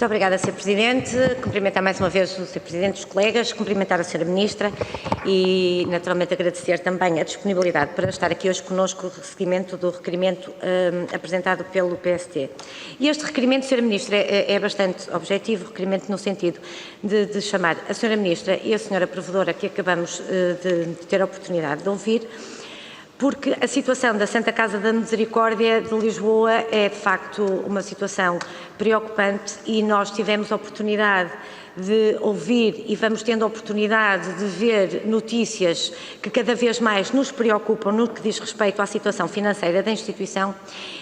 Muito obrigada, Sr. Presidente. Cumprimentar mais uma vez o Sr. Presidente, os colegas, cumprimentar a Sra. Ministra e, naturalmente, agradecer também a disponibilidade para estar aqui hoje conosco no seguimento do requerimento apresentado pelo PST. E este requerimento, Sra. Ministra, é bastante objetivo, requerimento no sentido de chamar a Sra. Ministra e a Sra. Provedora, que acabamos de ter a oportunidade de ouvir, porque a situação da Santa Casa da Misericórdia de Lisboa é, de facto, uma situação preocupante e nós tivemos a oportunidade de ouvir e vamos tendo a oportunidade de ver notícias que cada vez mais nos preocupam no que diz respeito à situação financeira da instituição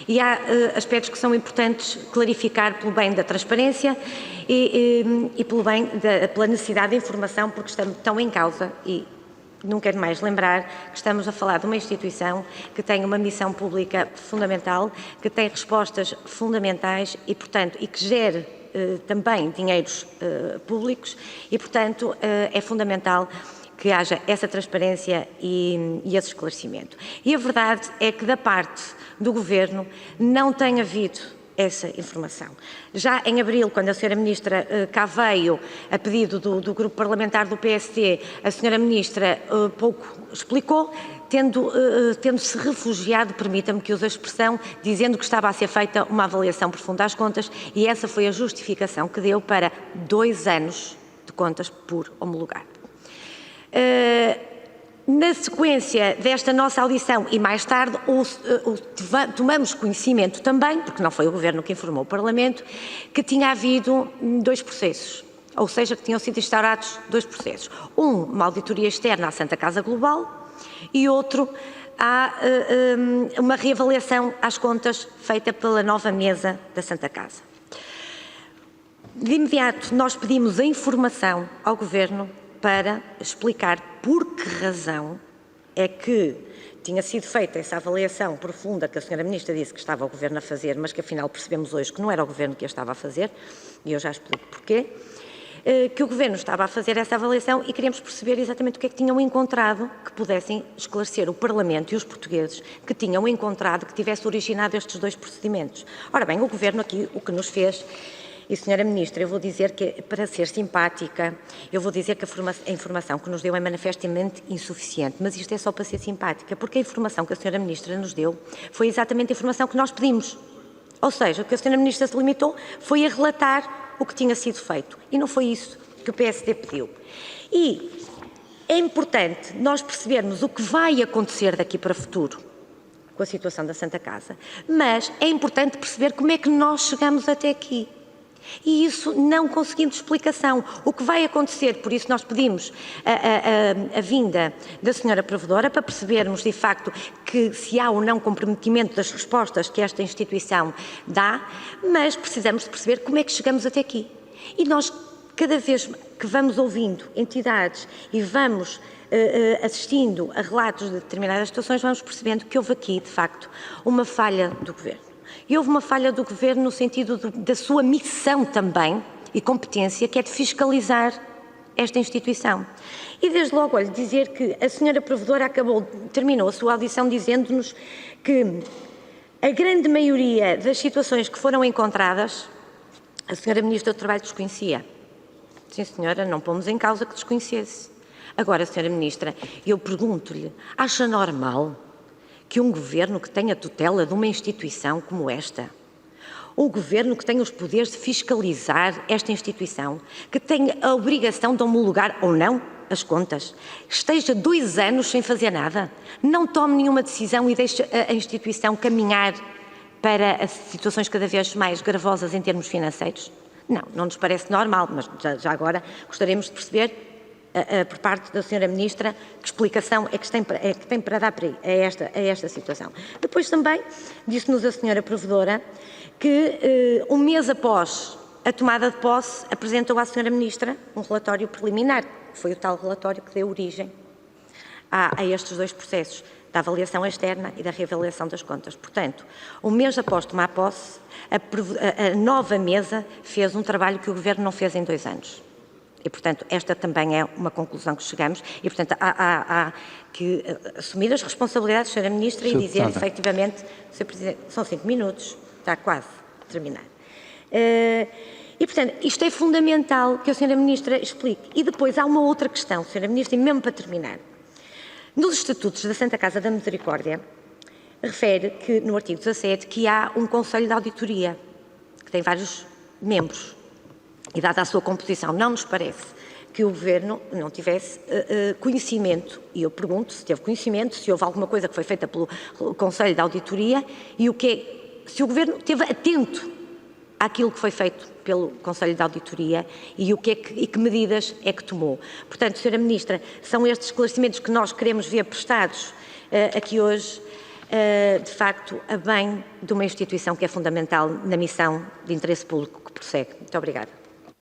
e há aspectos que são importantes clarificar pelo bem da transparência e pelo bem pela necessidade de informação, porque estão em causa e não quero mais lembrar que estamos a falar de uma instituição que tem uma missão pública fundamental, que tem respostas fundamentais e, portanto, e que gere também dinheiros públicos e, portanto, é fundamental que haja essa transparência e esse esclarecimento. E a verdade é que da parte do Governo não tem havido essa informação. Já em abril, quando a Sra. Ministra cá veio, a pedido do Grupo Parlamentar do PST, a Sra. Ministra pouco explicou, tendo-se refugiado, permita-me que use a expressão, dizendo que estava a ser feita uma avaliação profunda às contas e essa foi a justificação que deu para 2 anos de contas por homologar. Na sequência desta nossa audição e mais tarde tomamos conhecimento também, porque não foi o Governo que informou o Parlamento, que tinha havido 2 processos, ou seja, que tinham sido instaurados 2 processos. Uma auditoria externa à Santa Casa Global e outro uma reavaliação às contas feita pela nova mesa da Santa Casa. De imediato nós pedimos a informação ao Governo para explicar por que razão é que tinha sido feita essa avaliação profunda que a Sra. Ministra disse que estava o Governo a fazer, mas que afinal percebemos hoje que não era o Governo que a estava a fazer, e eu já explico porquê, que o Governo estava a fazer essa avaliação e queríamos perceber exatamente o que é que tinham encontrado que pudessem esclarecer o Parlamento e os portugueses que tinham encontrado que tivesse originado estes 2 procedimentos. Ora bem, o Governo aqui o que nos fez. E, Sra. Ministra, eu vou dizer que, para ser simpática, eu vou dizer que a informação que nos deu é manifestamente insuficiente, mas isto é só para ser simpática, porque a informação que a Sra. Ministra nos deu foi exatamente a informação que nós pedimos. Ou seja, o que a Sra. Ministra se limitou foi a relatar o que tinha sido feito, e não foi isso que o PSD pediu. E é importante nós percebermos o que vai acontecer daqui para o futuro com a situação da Santa Casa, mas é importante perceber como é que nós chegamos até aqui. E isso não conseguindo explicação. O que vai acontecer, por isso nós pedimos a vinda da Sra. Provedora para percebermos de facto que se há ou não comprometimento das respostas que esta instituição dá, mas precisamos de perceber como é que chegamos até aqui. E nós, cada vez que vamos ouvindo entidades e vamos assistindo a relatos de determinadas situações, vamos percebendo que houve aqui, de facto, uma falha do Governo. E houve uma falha do Governo no sentido da sua missão também e competência, que é de fiscalizar esta instituição. E desde logo, olha, dizer que a Sra. Provedora terminou a sua audição dizendo-nos que a grande maioria das situações que foram encontradas, a Sra. Ministra do Trabalho desconhecia. Sim, senhora, não pomos em causa que desconhecesse. Agora, Sra. Ministra, eu pergunto-lhe, acha normal que um Governo que tenha tutela de uma instituição como esta, um Governo que tenha os poderes de fiscalizar esta instituição, que tenha a obrigação de homologar ou não as contas, esteja 2 anos sem fazer nada, não tome nenhuma decisão e deixe a instituição caminhar para situações cada vez mais gravosas em termos financeiros? Não nos parece normal, mas já agora gostaríamos de perceber por parte da Sra. Ministra, que explicação é que tem para dar a esta situação. Depois também disse-nos a Sra. Provedora que 1 mês após a tomada de posse apresentou à Sra. Ministra um relatório preliminar, que foi o tal relatório que deu origem a estes 2 processos, da avaliação externa e da reavaliação das contas. Portanto, 1 mês após tomar posse, a nova mesa fez um trabalho que o Governo não fez em 2 anos. E, portanto, esta também é uma conclusão que chegamos e, portanto, há que assumir as responsabilidades, Sra. Ministra, e dizer, efetivamente, Sr. Presidente, são 5 minutos, está quase a terminar. E, portanto, isto é fundamental que a Sra. Ministra explique. E depois há uma outra questão, Sra. Ministra, e mesmo para terminar. Nos Estatutos da Santa Casa da Misericórdia, refere que, no artigo 17, que há um Conselho de Auditoria, que tem vários membros. E dada a sua composição, não nos parece que o Governo não tivesse conhecimento, e eu pergunto se teve conhecimento, se houve alguma coisa que foi feita pelo Conselho de Auditoria e se o Governo esteve atento àquilo que foi feito pelo Conselho de Auditoria e que medidas é que tomou. Portanto, Sra. Ministra, são estes esclarecimentos que nós queremos ver prestados aqui hoje, de facto, a bem de uma instituição que é fundamental na missão de interesse público que prossegue. Muito obrigada.